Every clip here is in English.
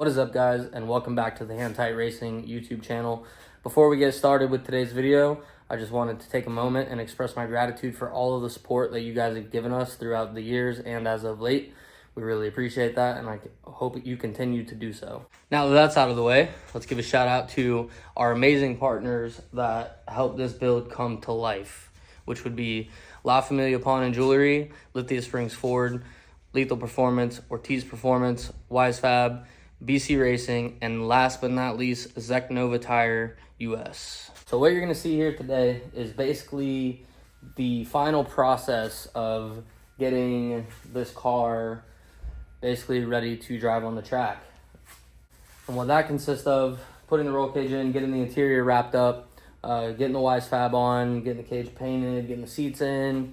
What is up, guys, and welcome back to the Hand Tight Racing YouTube channel. Before we get started with today's video, I just wanted to take a moment and express my gratitude for all of the support that you guys have given us throughout the years and as of late. We really appreciate that, and I hope you continue to do so. Now that that's out of the way, let's give a shout out to our amazing partners that helped this build come to life, which would be La Familia Pawn and Jewelry, Lithia Springs Ford, Lethal Performance, Ortiz Performance, Wise Fab, BC Racing, and last but not least, Zek Nova Tire US. So what you're going to see here today is basically the final process of getting this car basically ready to drive on the track. And what that consists of, putting the roll cage in, getting the interior wrapped up, getting the Wise Fab on, getting the cage painted, getting the seats in,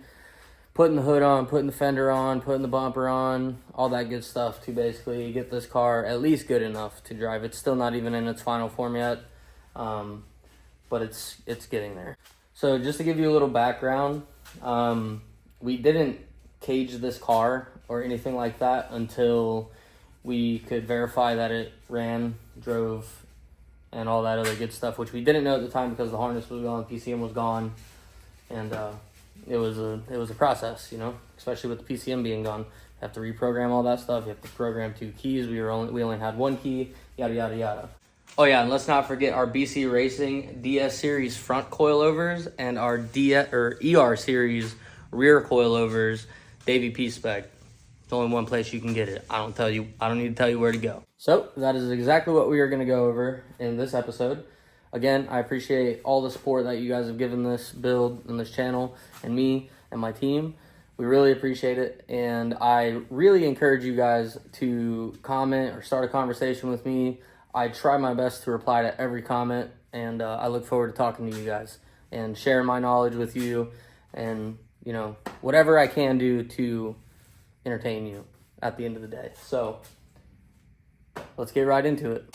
putting the hood on, putting the fender on, putting the bumper on, all that good stuff to basically get this car at least good enough to drive. It's still not even in its final form yet, but it's getting there. So just to give you a little background, we didn't cage this car or anything like that until we could verify that it ran, drove, and all that other good stuff, which we didn't know at the time because the harness was gone, PCM was gone, and it was a process, you know, especially with the PCM being gone. You have to reprogram all that stuff. You have to program 2 keys. We only had 1 key, yada, yada, yada. Oh yeah, and let's not forget our BC Racing DS Series front coilovers and our ER Series rear coilovers, Davey P spec. It's only one place you can get it. I don't need to tell you where to go. So that is exactly what we are going to go over in this episode. Again, I appreciate all the support that you guys have given this build and this channel and me and my team. We really appreciate it, and I really encourage you guys to comment or start a conversation with me. I try my best to reply to every comment, and I look forward to talking to you guys and sharing my knowledge with you and, you know, whatever I can do to entertain you at the end of the day. So let's get right into it.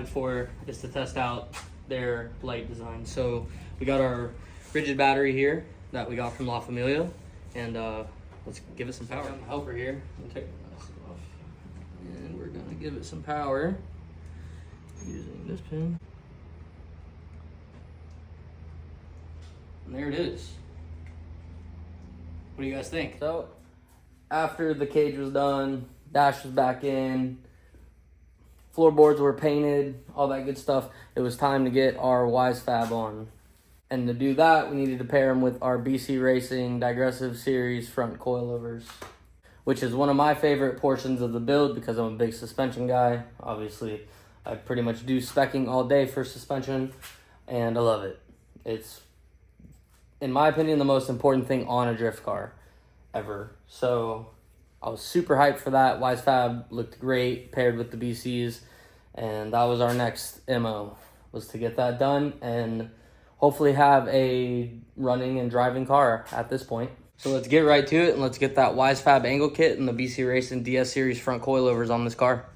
excited for is to test out their light design. So we got our rigid battery here that we got from La Familia, and let's give it some power. I'm a helper here. I'm gonna take my mask off, and we're gonna give it some power using this pin. And there it is. What do you guys think? So after the cage was done, dash was back in, floorboards were painted, all that good stuff, it was time to get our WiseFab on. And to do that, we needed to pair them with our BC Racing Digressive Series front coilovers, which is one of my favorite portions of the build because I'm a big suspension guy. Obviously, I pretty much do speccing all day for suspension, and I love it. It's, in my opinion, the most important thing on a drift car ever. So I was super hyped for that. WiseFab looked great paired with the BCs, and that was our next MO, was to get that done and hopefully have a running and driving car at this point. So let's get right to it, and let's get that WiseFab angle kit and the BC Racing DS Series front coilovers on this car.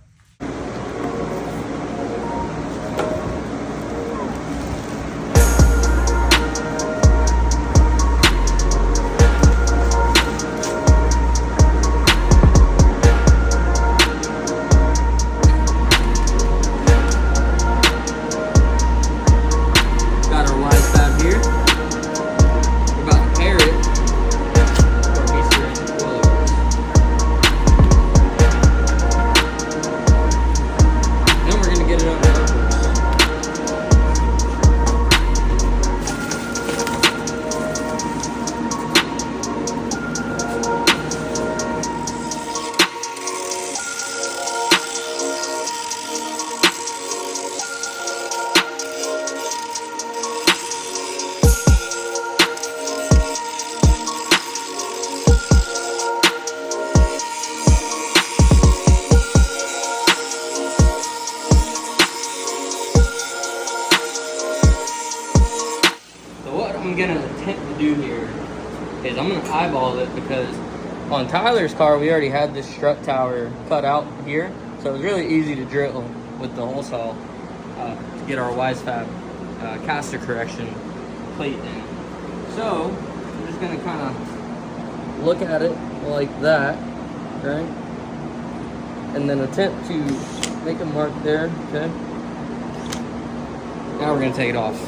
I'm gonna attempt to do here is I'm gonna eyeball it, because on Tyler's car we already had this strut tower cut out here, so it was really easy to drill with the hole saw to get our WiseFab caster correction plate in. So I'm just gonna kind of look at it like that, right, and then attempt to make a mark there. Okay, now we're gonna take it off.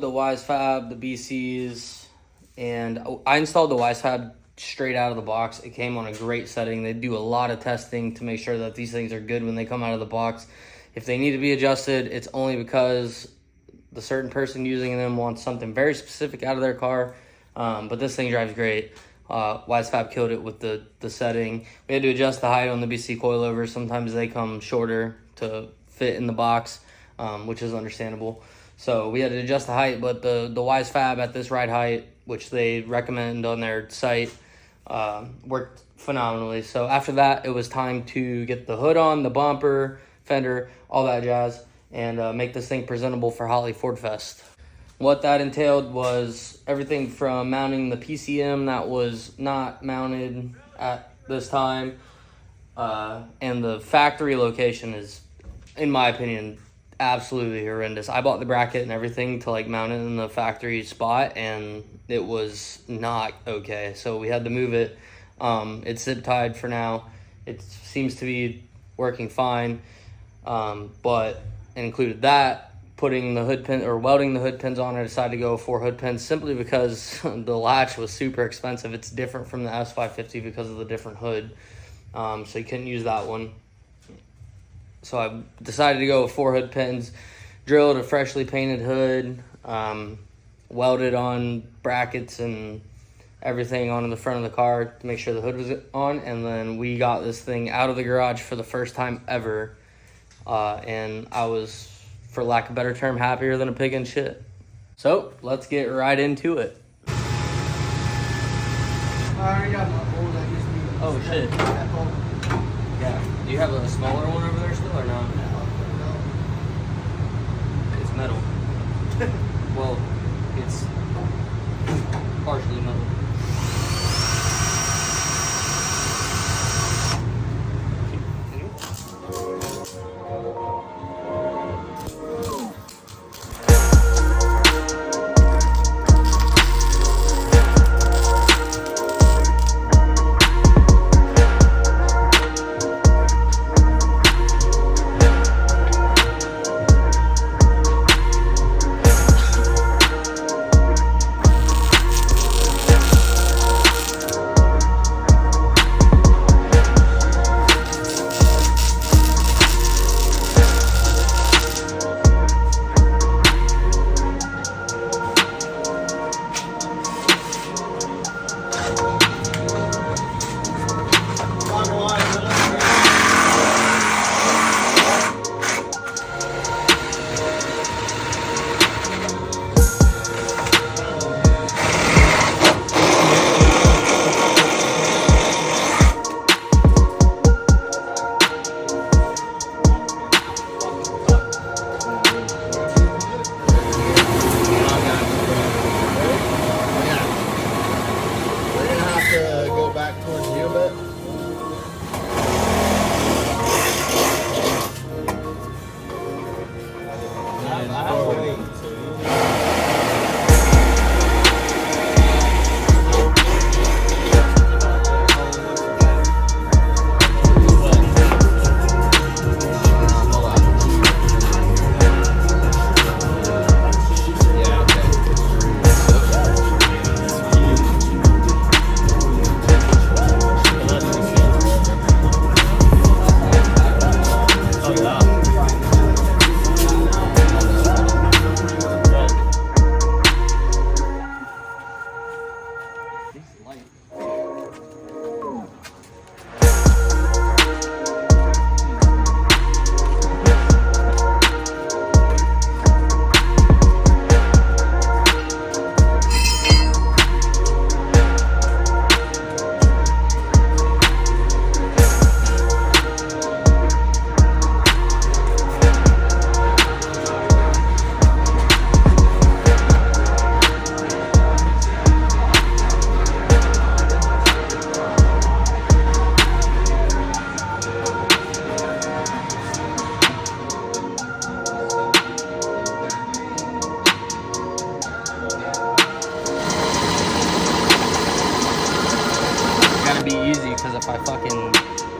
The WiseFab, the BCs, and I installed the Wisefab straight out of the box. It came on a great setting. They do a lot of testing to make sure that these things are good when they come out of the box. If they need to be adjusted, it's only because the certain person using them wants something very specific out of their car. But this thing drives great. Wisefab killed it with the setting. We had to adjust the height on the BC coilovers. Sometimes they come shorter to fit in the box, which is understandable. So we had to adjust the height, but the Wisefab at this ride height, which they recommend on their site, worked phenomenally. So after that, it was time to get the hood on, the bumper, fender, all that jazz, and make this thing presentable for Holly Ford Fest. What that entailed was everything from mounting the PCM that was not mounted at this time, and the factory location is, in my opinion, absolutely horrendous. I bought the bracket and everything to like mount it in the factory spot, and it was not okay. So we had to move it. It's zip tied for now. It seems to be working fine, but it included that. Putting the hood pin or welding the hood pins on, I decided to go 4 hood pins simply because the latch was super expensive. It's different from the S550 because of the different hood, so you couldn't use that one. So I decided to go with 4 hood pins, drilled a freshly painted hood, welded on brackets and everything onto the front of the car to make sure the hood was on, and then we got this thing out of the garage for the first time ever, and I was, for lack of a better term, happier than a pig in shit. So let's get right into it. I already got my board. I just need Oh shit. Yeah. Do you have a smaller one over there still or no? It's metal. Well, it's partially metal.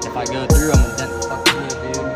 If I go through, I'm gonna dent the fucking hood, dude.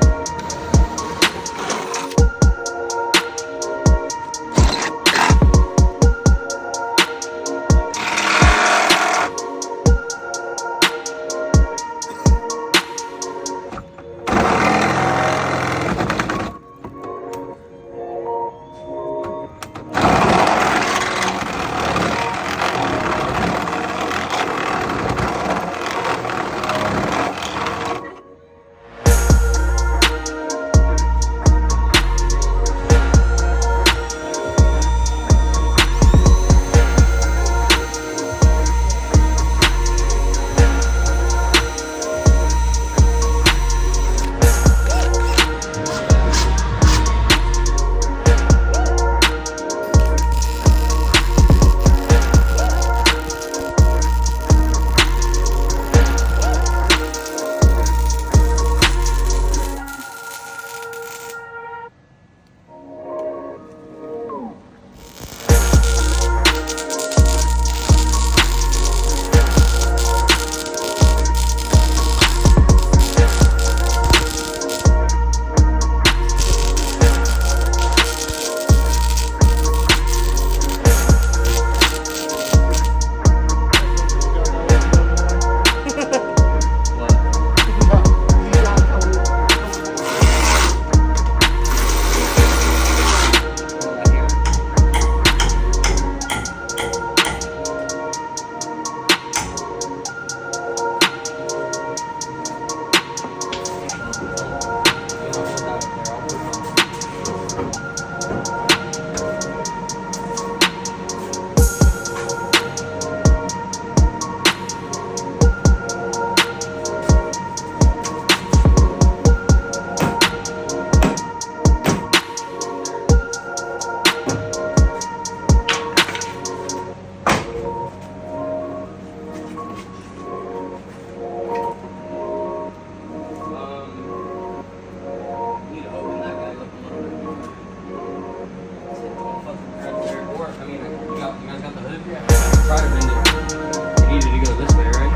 try to bend it. You needed to go this way, right?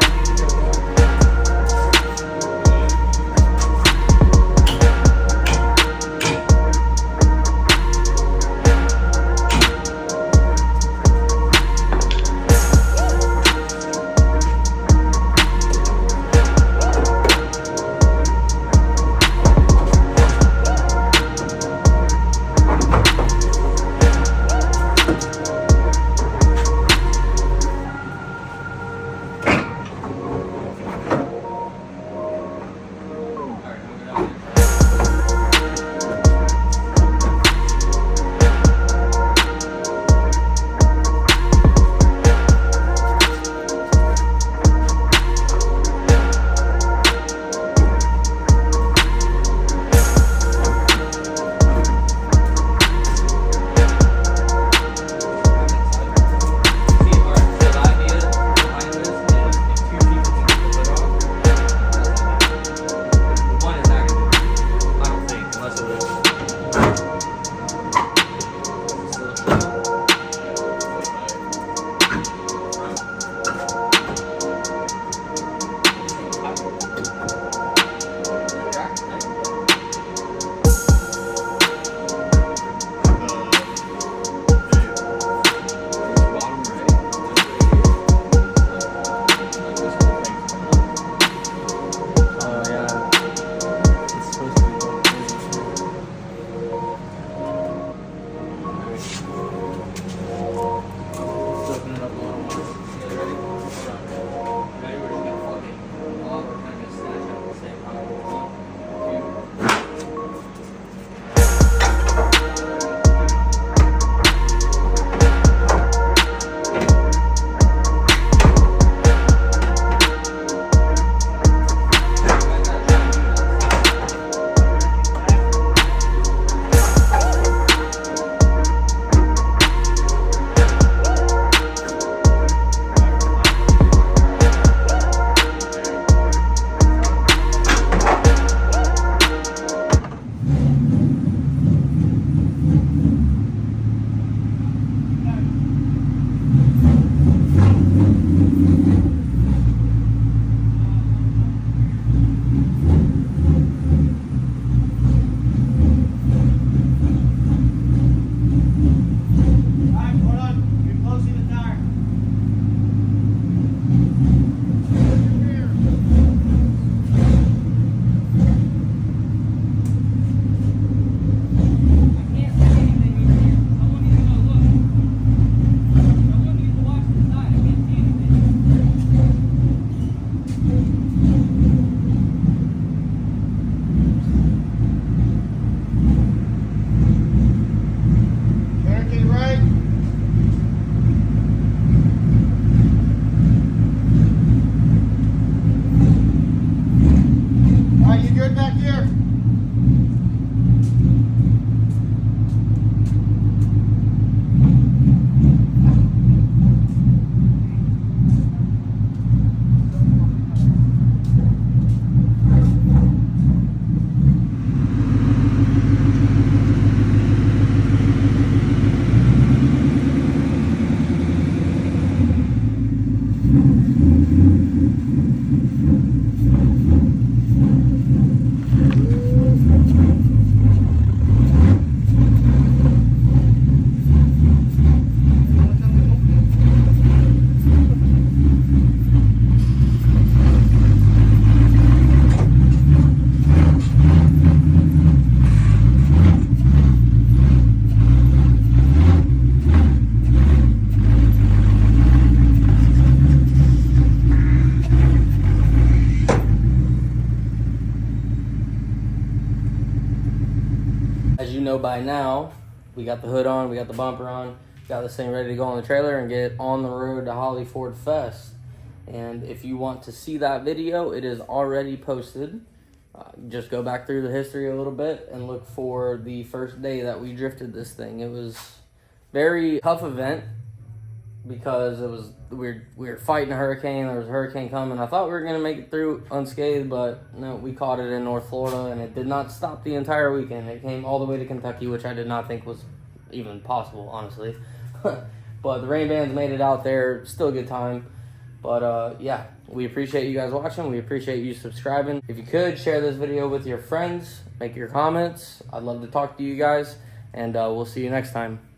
As you know by now, we got the hood on, we got the bumper on, got this thing ready to go on the trailer and get on the road to Holly Ford Fest. And if you want to see that video, it is already posted. Just go back through the history a little bit and look for the first day that we drifted this thing. It was very tough event because it was we were fighting a hurricane. There was a hurricane coming. I thought we were gonna make it through unscathed, but no, we caught it in North Florida, and it did not stop the entire weekend. It came all the way to Kentucky, which I did not think was even possible, honestly. But the rain bands made it out there. Still a good time. But yeah, we appreciate you guys watching. We appreciate you subscribing. If you could, share this video with your friends. Make your comments. I'd love to talk to you guys. And we'll see you next time.